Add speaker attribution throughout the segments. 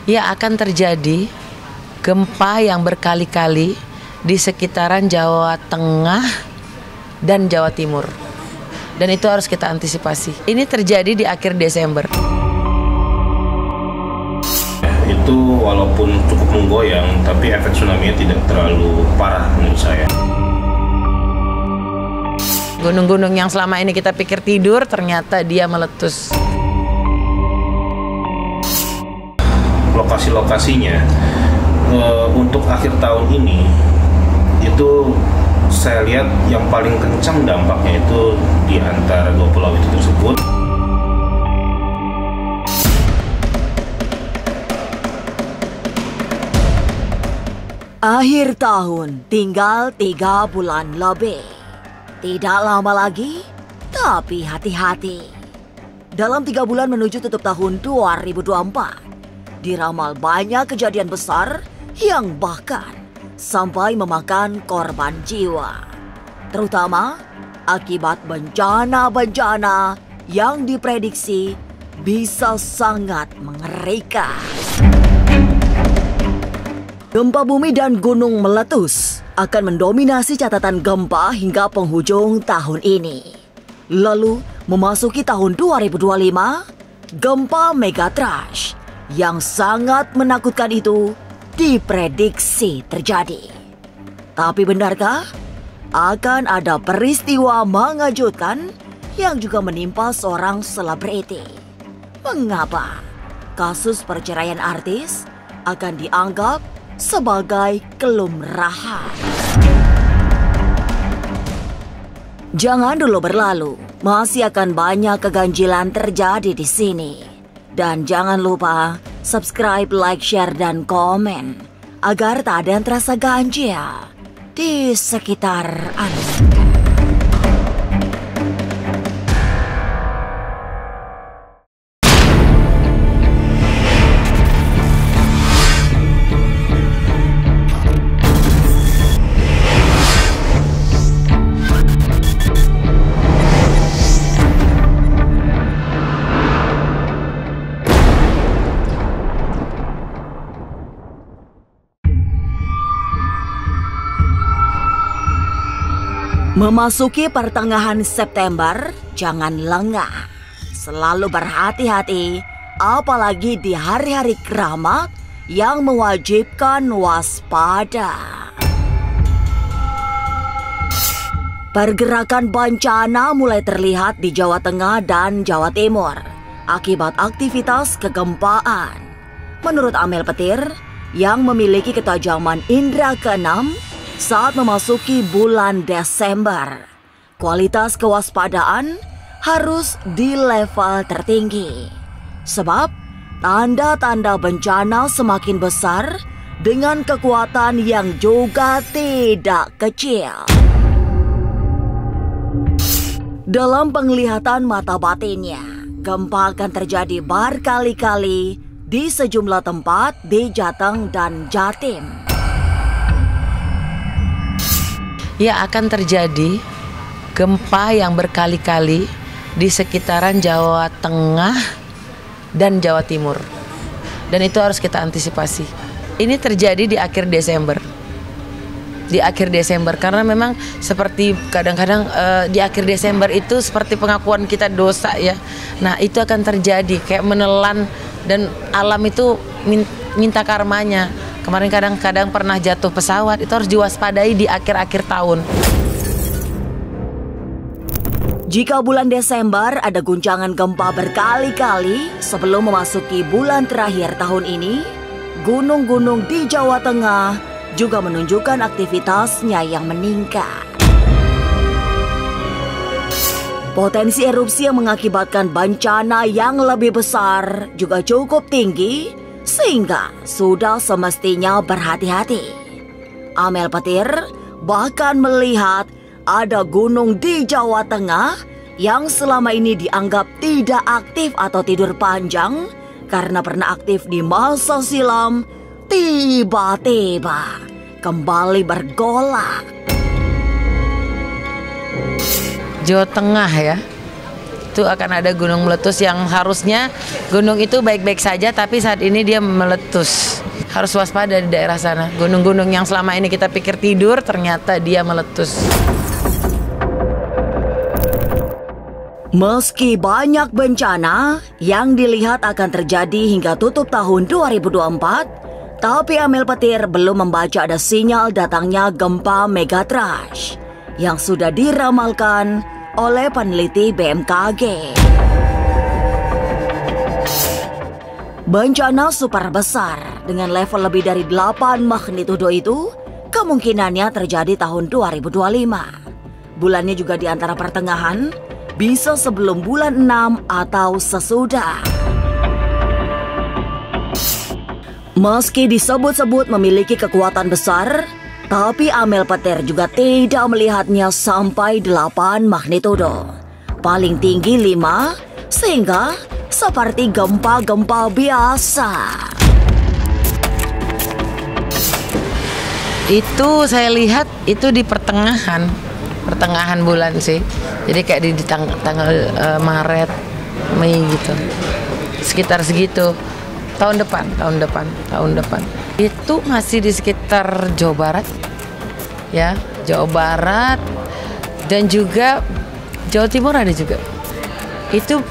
Speaker 1: Ya, akan terjadi gempa yang berkali-kali di sekitaran Jawa Tengah dan Jawa Timur. Dan itu harus kita antisipasi. Ini terjadi di akhir Desember.
Speaker 2: Itu walaupun cukup menggoyang, tapi efek tsunami-nya tidak terlalu parah menurut saya.
Speaker 1: Gunung-gunung yang selama ini kita pikir tidur, ternyata dia meletus.
Speaker 2: Lokasi-lokasinya untuk akhir tahun ini itu saya lihat yang paling kencang dampaknya itu di antara dua pulau itu tersebut.
Speaker 3: Akhir tahun tinggal 3 bulan lebih. Tidak lama lagi, tapi hati-hati. Dalam 3 bulan menuju tutup tahun 2024, diramal banyak kejadian besar yang bahkan sampai memakan korban jiwa. Terutama akibat bencana-bencana yang diprediksi bisa sangat mengerikan. Gempa bumi dan gunung meletus akan mendominasi catatan gempa hingga penghujung tahun ini. Lalu memasuki tahun 2025, gempa megatrash yang sangat menakutkan itu diprediksi terjadi. Tapi benarkah akan ada peristiwa mengejutkan yang juga menimpa seorang selebriti? Mengapa kasus perceraian artis akan dianggap sebagai kelumrahan? Jangan dulu berlalu, masih akan banyak keganjilan terjadi di sini. Dan jangan lupa subscribe, like, share, dan komen agar tak ada yang terasa ganjil di sekitar Anda. Memasuki pertengahan September, jangan lengah. Selalu berhati-hati, apalagi di hari-hari keramat yang mewajibkan waspada. Pergerakan bencana mulai terlihat di Jawa Tengah dan Jawa Timur akibat aktivitas kegempaan. Menurut Amel Petir, yang memiliki ketajaman indera keenam, saat memasuki bulan Desember, kualitas kewaspadaan harus di level tertinggi. Sebab tanda-tanda bencana semakin besar dengan kekuatan yang juga tidak kecil. Dalam penglihatan mata batinnya, gempa akan terjadi berkali-kali di sejumlah tempat di Jateng dan Jatim.
Speaker 1: Ya, akan terjadi gempa yang berkali-kali di sekitaran Jawa Tengah dan Jawa Timur. Dan itu harus kita antisipasi. Ini terjadi di akhir Desember. Di akhir Desember, karena memang seperti kadang-kadang di akhir Desember itu seperti pengakuan kita dosa ya. Nah, itu akan terjadi kayak menelan, dan alam itu minta karmanya. Kemarin kadang-kadang pernah jatuh pesawat, itu harus diwaspadai di akhir-akhir tahun.
Speaker 3: Jika bulan Desember ada guncangan gempa berkali-kali sebelum memasuki bulan terakhir tahun ini, gunung-gunung di Jawa Tengah juga menunjukkan aktivitasnya yang meningkat. Potensi erupsi yang mengakibatkan bencana yang lebih besar juga cukup tinggi, sehingga sudah semestinya berhati-hati. Amel Petir bahkan melihat ada gunung di Jawa Tengah yang selama ini dianggap tidak aktif atau tidur panjang karena pernah aktif di masa silam, tiba-tiba kembali bergolak.
Speaker 1: Jawa Tengah ya, itu akan ada gunung meletus yang harusnya gunung itu baik-baik saja, tapi saat ini dia meletus. Harus waspada di daerah sana. Gunung-gunung yang selama ini kita pikir tidur, ternyata dia meletus.
Speaker 3: Meski banyak bencana yang dilihat akan terjadi hingga tutup tahun 2024, tapi Amel Petir belum membaca ada sinyal datangnya gempa megatrash yang sudah diramalkan oleh peneliti BMKG. Bencana super besar dengan level lebih dari 8 magnitudo itu kemungkinannya terjadi tahun 2025. Bulannya juga di antara pertengahan, bisa sebelum bulan 6 atau sesudah. Meski disebut-sebut memiliki kekuatan besar, tapi Amel Petir juga tidak melihatnya sampai 8 magnitudo. Paling tinggi 5, sehingga seperti gempa-gempa biasa.
Speaker 1: Itu saya lihat itu di pertengahan bulan sih. Jadi kayak di tanggal Maret, Mei gitu. Sekitar segitu. Tahun depan. Itu masih di sekitar Jawa Barat. Ya, Jawa Barat dan juga Jawa Timur ada juga. Itu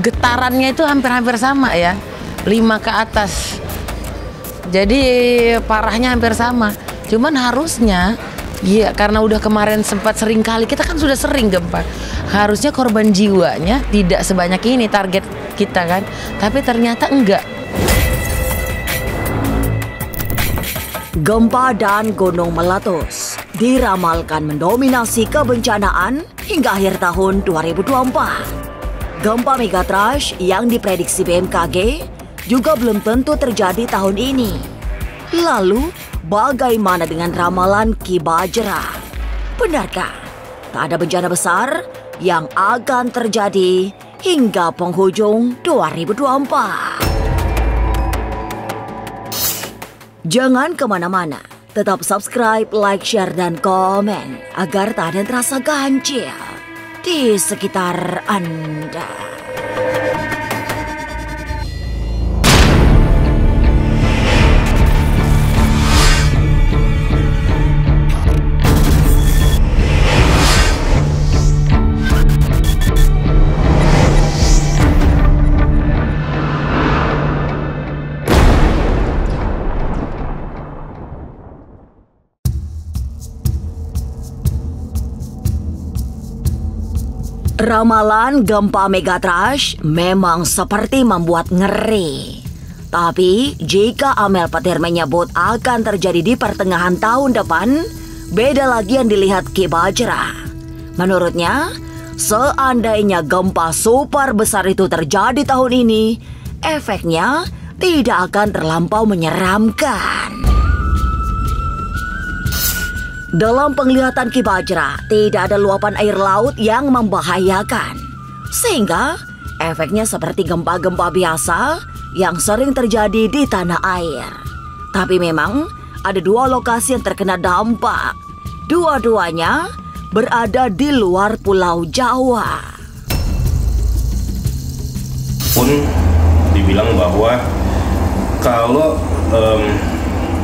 Speaker 1: getarannya itu hampir-hampir sama ya. 5 ke atas. Jadi parahnya hampir sama. Cuman harusnya iya, karena udah kemarin sempat sering kali, kita kan sudah sering gempa. Harusnya korban jiwanya tidak sebanyak ini target kita kan. Tapi ternyata enggak.
Speaker 3: Gempa dan gunung meletus diramalkan mendominasi kebencanaan hingga akhir tahun 2024. Gempa megatrash yang diprediksi BMKG juga belum tentu terjadi tahun ini. Lalu, bagaimana dengan ramalan Ki Bajra? Benarkah tak ada bencana besar yang akan terjadi hingga penghujung 2024? Jangan kemana-mana, tetap subscribe, like, share, dan komen agar tak ada yang terasa ganjil di sekitar Anda. Ramalan gempa megatrash memang seperti membuat ngeri. Tapi jika Amel Petir menyebut akan terjadi di pertengahan tahun depan, beda lagi yang dilihat Ki Bajra. Menurutnya, seandainya gempa super besar itu terjadi tahun ini, efeknya tidak akan terlampau menyeramkan. Dalam penglihatan Ki Bajra, tidak ada luapan air laut yang membahayakan. Sehingga efeknya seperti gempa-gempa biasa yang sering terjadi di tanah air. Tapi memang ada 2 lokasi yang terkena dampak. Dua-duanya berada di luar Pulau Jawa.
Speaker 2: Pun dibilang bahwa kalau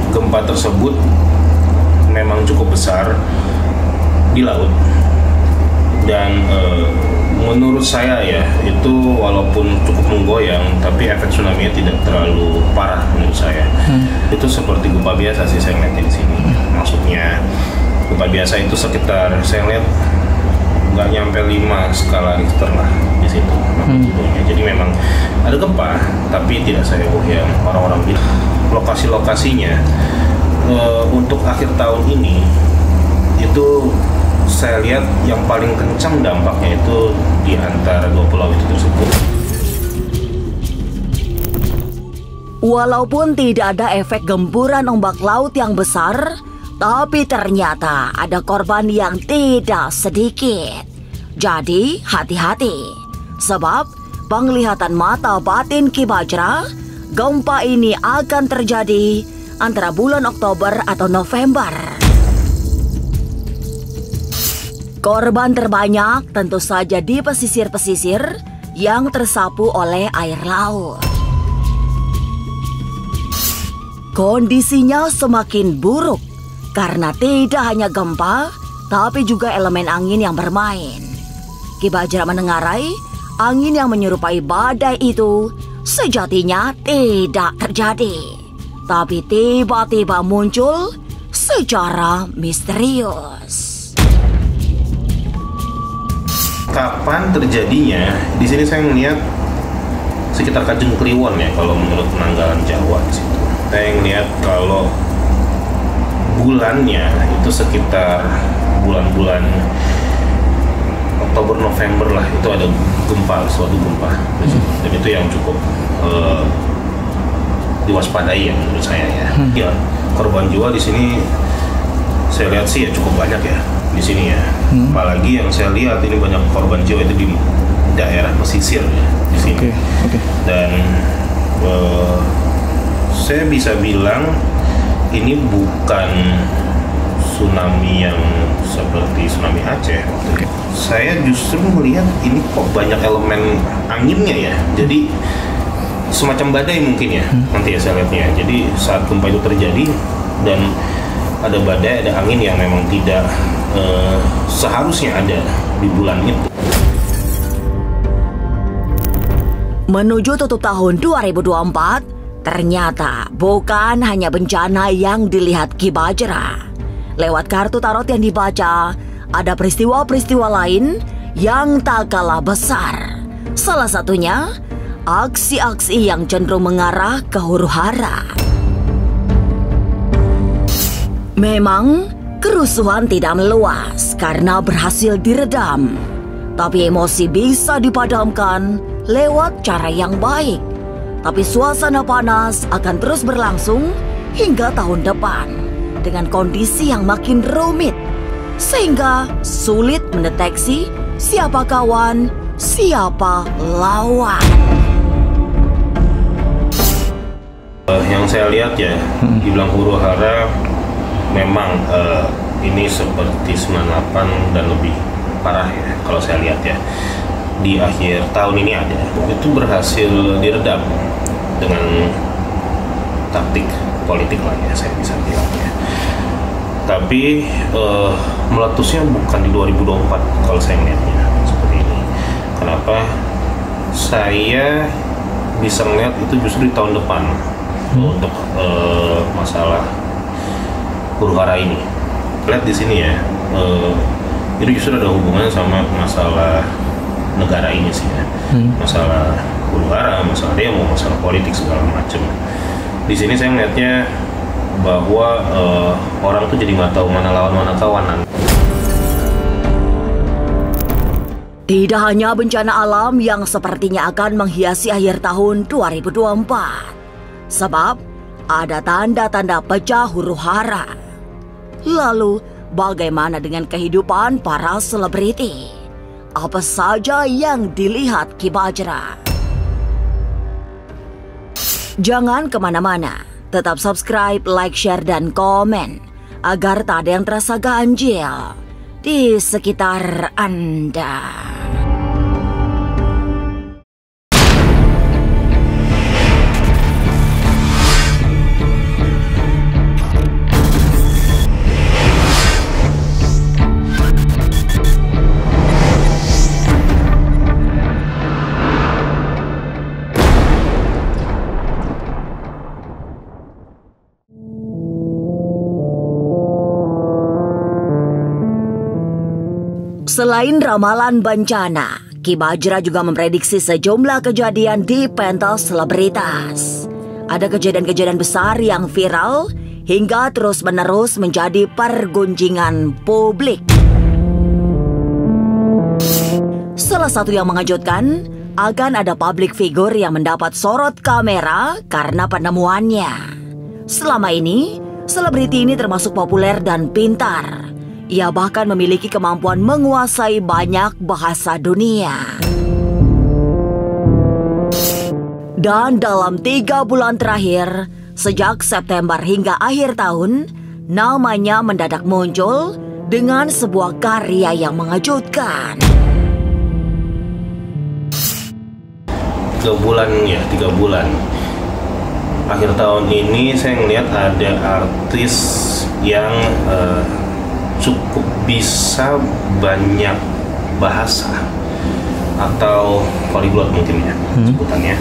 Speaker 2: gempa tersebut memang cukup besar di laut, dan menurut saya ya itu walaupun cukup menggoyang, tapi efek tsunami-nya tidak terlalu parah menurut saya. Itu seperti gempa biasa sih saya lihat di sini. Maksudnya gempa biasa itu sekitar saya lihat nggak nyampe 5 skala Richter lah di situ. Jadi memang ada gempa, tapi tidak seheboh yang orang-orang bilang. Lokasi-lokasinya untuk akhir tahun ini itu saya lihat yang paling kencang dampaknya itu di antara 2 pulau itu tersebut.
Speaker 3: Walaupun tidak ada efek gempuran ombak laut yang besar, tapi ternyata ada korban yang tidak sedikit. Jadi hati-hati, sebab penglihatan mata batin Ki Bajra, gempa ini akan terjadi antara bulan Oktober atau November. Korban terbanyak tentu saja di pesisir-pesisir yang tersapu oleh air laut. Kondisinya semakin buruk karena tidak hanya gempa, tapi juga elemen angin yang bermain. Ki Bajra menengarai angin yang menyerupai badai itu sejatinya tidak terjadi, tapi tiba-tiba muncul secara misterius.
Speaker 2: Kapan terjadinya? Di sini saya melihat sekitar Kajeng Kliwon ya, kalau menurut penanggalan Jawa di situ. Saya melihat kalau bulannya itu sekitar bulan-bulan Oktober November lah, itu ada gempa, suatu gempa, dan itu yang cukup diwaspadai ya menurut saya ya. Ya, korban jiwa di sini saya lihat sih ya cukup banyak ya di sini ya. Apalagi yang saya lihat ini banyak korban jiwa itu di daerah pesisir ya di sini. Dan saya bisa bilang ini bukan tsunami yang seperti tsunami Aceh waktu itu. Saya justru melihat ini kok banyak elemen anginnya ya. Jadi semacam badai mungkin ya, nanti ya saya lihatnya. Jadi saat gempa itu terjadi dan ada badai, ada angin yang memang tidak seharusnya ada di bulan itu.
Speaker 3: Menuju tutup tahun 2024, ternyata bukan hanya bencana yang dilihat Ki Bajra. Lewat kartu tarot yang dibaca, ada peristiwa-peristiwa lain yang tak kalah besar. Salah satunya, aksi-aksi yang cenderung mengarah ke huru-hara. Memang, kerusuhan tidak meluas karena berhasil diredam. Tapi emosi bisa dipadamkan lewat cara yang baik. Tapi suasana panas akan terus berlangsung hingga tahun depan dengan kondisi yang makin rumit, sehingga sulit mendeteksi siapa kawan, siapa lawan.
Speaker 2: Yang saya lihat ya, dibilang huru-hara, memang ini seperti 98 dan lebih parah ya kalau saya lihat ya. Di akhir tahun ini ada, itu berhasil diredam dengan taktik politik lah ya, saya bisa bilang ya. Tapi meletusnya bukan di 2024 kalau saya melihatnya seperti ini. Kenapa? Saya bisa melihat itu justru di tahun depan untuk masalah huru-hara ini. Lihat di sini ya, itu justru ada hubungannya sama masalah negara ini sih ya. Masalah huru-hara, masalah demo, masalah politik segala macam. Di sini saya melihatnya bahwa orang tuh jadi nggak tahu mana lawan mana kawanan.
Speaker 3: Tidak hanya bencana alam yang sepertinya akan menghiasi akhir tahun 2024, sebab ada tanda-tanda pecah huru-hara. Lalu, bagaimana dengan kehidupan para selebriti? Apa saja yang dilihat Ki Bajra? Jangan kemana-mana, tetap subscribe, like, share, dan komen agar tak ada yang terasa ganjil di sekitar Anda. Selain ramalan bencana, Ki Bajra juga memprediksi sejumlah kejadian di pentas selebritas. Ada kejadian-kejadian besar yang viral hingga terus-menerus menjadi pergunjingan publik. Salah satu yang mengejutkan, akan ada public figure yang mendapat sorot kamera karena penemuannya. Selama ini, selebriti ini termasuk populer dan pintar. Ia bahkan memiliki kemampuan menguasai banyak bahasa dunia. Dan dalam 3 bulan terakhir, sejak September hingga akhir tahun, namanya mendadak muncul dengan sebuah karya yang mengejutkan.
Speaker 2: 3 bulan. Akhir tahun ini saya ngelihat ada artis yang cukup bisa banyak bahasa atau polyglot mungkin ya sebutannya.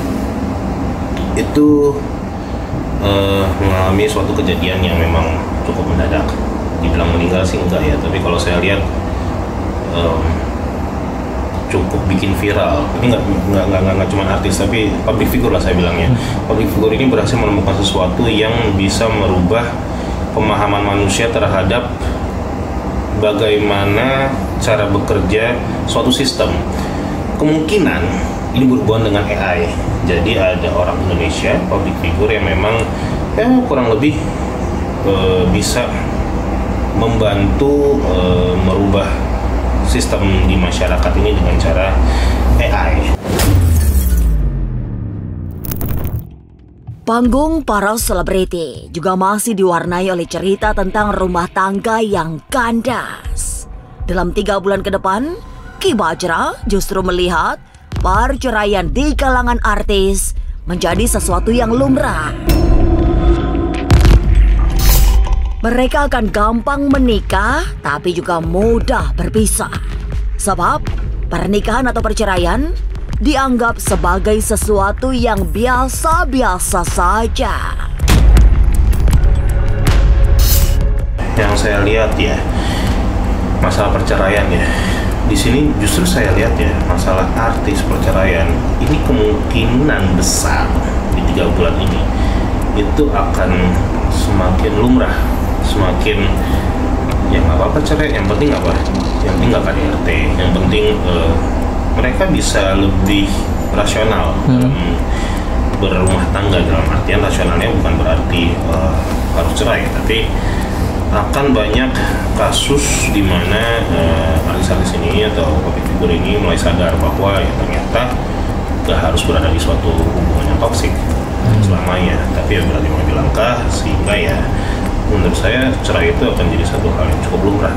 Speaker 2: Itu mengalami suatu kejadian yang memang cukup mendadak. Dibilang meninggal sih enggak ya, tapi kalau saya lihat cukup bikin viral. Ini nggak cuma artis, tapi public figure lah saya bilangnya. Public figure ini berhasil menemukan sesuatu yang bisa merubah pemahaman manusia terhadap bagaimana cara bekerja suatu sistem. Kemungkinan ini berhubungan dengan AI. Jadi ada orang Indonesia, public figure yang memang kurang lebih bisa membantu merubah sistem di masyarakat ini dengan cara AI.
Speaker 3: Panggung para selebriti juga masih diwarnai oleh cerita tentang rumah tangga yang kandas. Dalam 3 bulan ke depan, Ki Bajra justru melihat perceraian di kalangan artis menjadi sesuatu yang lumrah. Mereka akan gampang menikah, tapi juga mudah berpisah. Sebab pernikahan atau perceraian dianggap sebagai sesuatu yang biasa-biasa saja.
Speaker 2: Yang saya lihat ya, masalah perceraian ya. Di sini justru saya lihat ya, masalah artis perceraian ini kemungkinan besar di 3 bulan ini itu akan semakin lumrah. Semakin ya nggak apa-apa cerai, yang penting apa? Yang penting nggak KDRT, yang penting mereka bisa lebih rasional dalam berumah tangga. Dalam artian rasionalnya bukan berarti harus cerai, tapi akan banyak kasus di mana artis-artis ini atau public figure ini mulai sadar bahwa ya ternyata nggak harus berada di suatu hubungan yang toksik selamanya, tapi ya berarti mengambil langkah sehingga ya menurut saya cerai itu akan jadi satu hal yang cukup lumrah.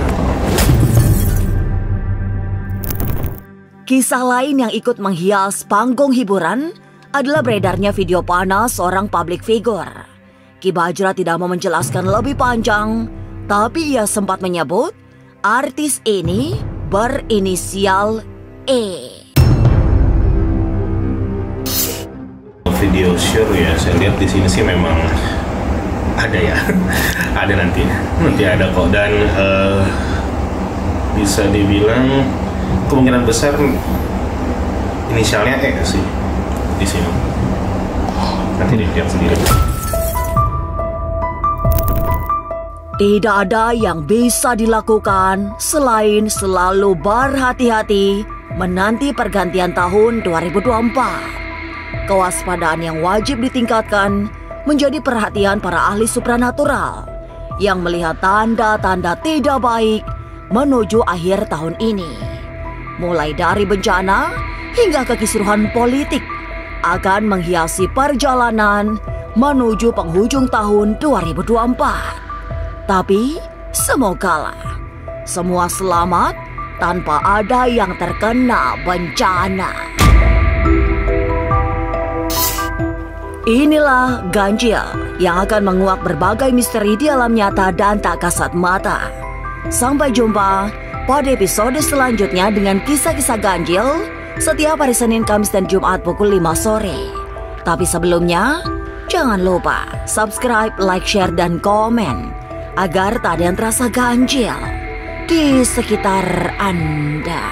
Speaker 3: Kisah lain yang ikut menghias panggung hiburan adalah beredarnya video panas seorang public figure. Ki Bajra tidak mau menjelaskan lebih panjang, tapi ia sempat menyebut artis ini berinisial E.
Speaker 2: Video sure ya, saya lihat di sini sih memang ada ya, ada nanti ada kok, dan bisa dibilang kemungkinan besar inisialnya E sih di sini. Nanti dilihat sendiri.
Speaker 3: Tidak ada yang bisa dilakukan selain selalu berhati-hati menanti pergantian tahun 2024. Kewaspadaan yang wajib ditingkatkan menjadi perhatian para ahli supranatural yang melihat tanda-tanda tidak baik menuju akhir tahun ini. Mulai dari bencana hingga kekisruhan politik akan menghiasi perjalanan menuju penghujung tahun 2024. Tapi semogalah semua selamat tanpa ada yang terkena bencana. Inilah ganjil yang akan menguak berbagai misteri di alam nyata dan tak kasat mata. Sampai jumpa pada episode selanjutnya dengan kisah-kisah ganjil setiap hari Senin, Kamis, dan Jumat pukul 5 sore. Tapi sebelumnya, jangan lupa subscribe, like, share, dan komen agar tak ada yang terasa ganjil di sekitar Anda.